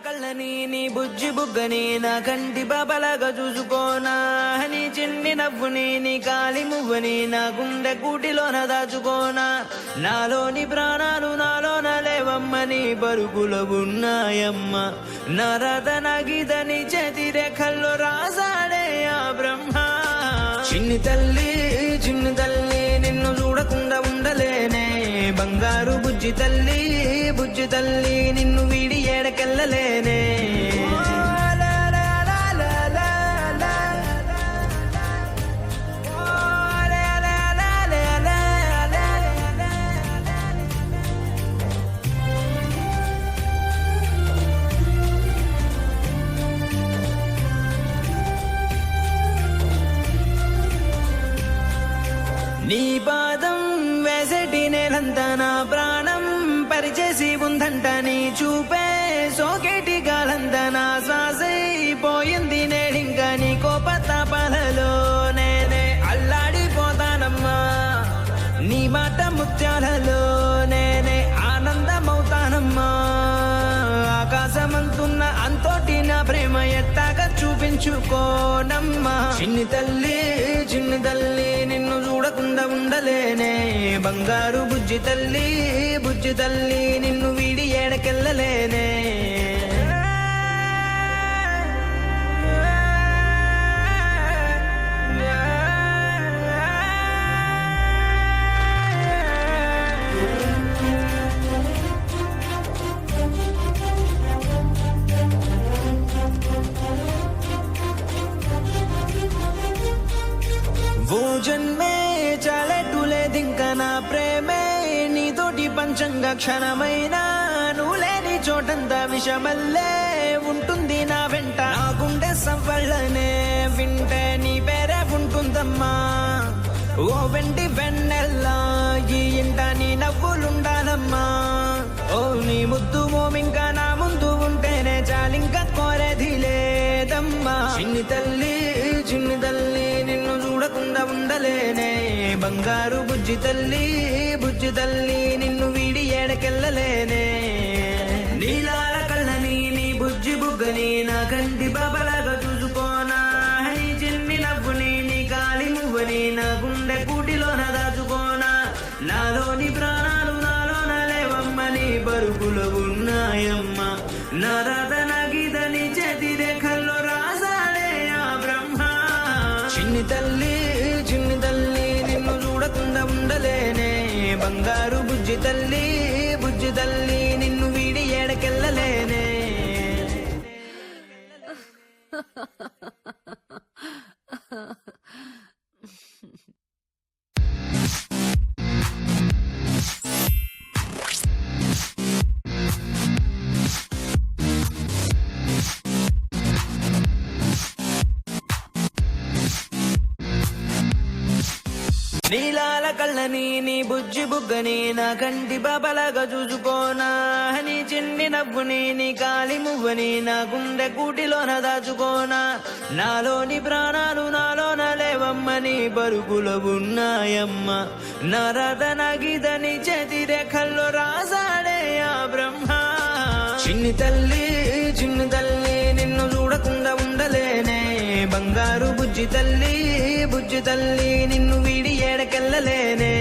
కళ్ళని నీ బుజ్జి బుగ్గని నా కంటి బాబలాగా చూసుకోనా నీ చిన్ని నవ్వుని నీ కాలి మువ్వని నా గుండె కూటిలోన దాచుకోనా నాలోని ప్రాణాలు నాలోన లేవమ్మని పరుగులో ఉన్నాయమ్మ నా రథన గీతని చేతి రేఖల్లో రాసాడే ఆ బ్రహ్మ చిన్ని తల్లి నిన్ను చూడకుండా ఉండలేనే బంగారు బుజ్జి తల్లి నిన్ను వీడి ఏడకెళ్ళలేనే నీ పాదం వేసటి నేలంతా నా ప్రాణం పరిచేసి ఉందంట నీ చూపే సోకేటి గాలంతా నా శ్వాసైపోయింది నేడింకా నీ కోపతాపాలలో నేనే అల్లాడిపోతానమ్మా నీ మాట ముత్యాలలో నేనే ఆనందమవుతానమ్మా ఆకాశమంతున్న అంతోటి నా ప్రేమ ఎట్టాగా చూపించుకోనమ్మా చిన్ని తల్లి నిన్ను చూడకుండా ఉండలేనే బంగారు బుజ్జి తల్లి నిన్ను వీడి ఏడకెళ్ళలేనే वो जन्मे చాలేటులేదింకా నా ప్రేమే నీతోటి పంచంగా క్షణమైనా నువ్వు లేని చోటంతా విషమల్లే ఉంటుంది నా వెంట నా గుండె సవ్వళ్ళనే వింటే నీ పేరే ఉంటుందమ్మా ఓ వెండి వెన్నెల్లా ఈ ఇంట నీ నవ్వులుండాలమ్మా ఓ నీ ముద్దు మోమింకా నా ముందు ఉంటేనే చాలింకా కోరేది లేదమ్మా చిన్ని తల్లి నిన్ను చూడకుండా ఉండలేనే బంగారు బుజ్జి తల్లి నిన్ను వీడి ఏడకెళ్ళలేనే నీలాల కళ్ళని నీ బుజ్జి బుగ్గని నా కంటి బాబలాగా చూసుకోనా నీ చిన్ని నవ్వుని నీ కాలి మువ్వని నా గుండె కూటిలోన దాచుకోనా నాలోని ప్రాణాలు నాలోన లేవమ్మని పరుగులో ఉన్నాయమ్మ నా రథన గీతని చేతి రేఖల్లో రాసాడే ఆ బ్రహ్మ చిన్ని తల్లి నిన్ను చూడకుండా ఉండలేనే బంగారు బుజ్జి తల్లి నిన్ను వీడి ఏడకెళ్ళలేనే నీలాల కళ్ళని నీ బుజ్జి బుగ్గని నా కంటి బాబలాగా చూసుకోనా నీ చిన్ని నవ్వుని నీ కాలి మువ్వని నా గుండె కూటిలోన దాచుకోనా నాలోని ప్రాణాలు నాలోన లేవమ్మని పరుగులో ఉన్నాయమ్మ నా రథన గీతని చేతి రేఖల్లో రాసాడే ఆ బ్రహ్మ చిన్ని తల్లి నిన్ను చూడకుండా ఉండలేనే బంగారు బుజ్జి తల్లి నిన్ను వీడి ఏడకెళ్ళలేనే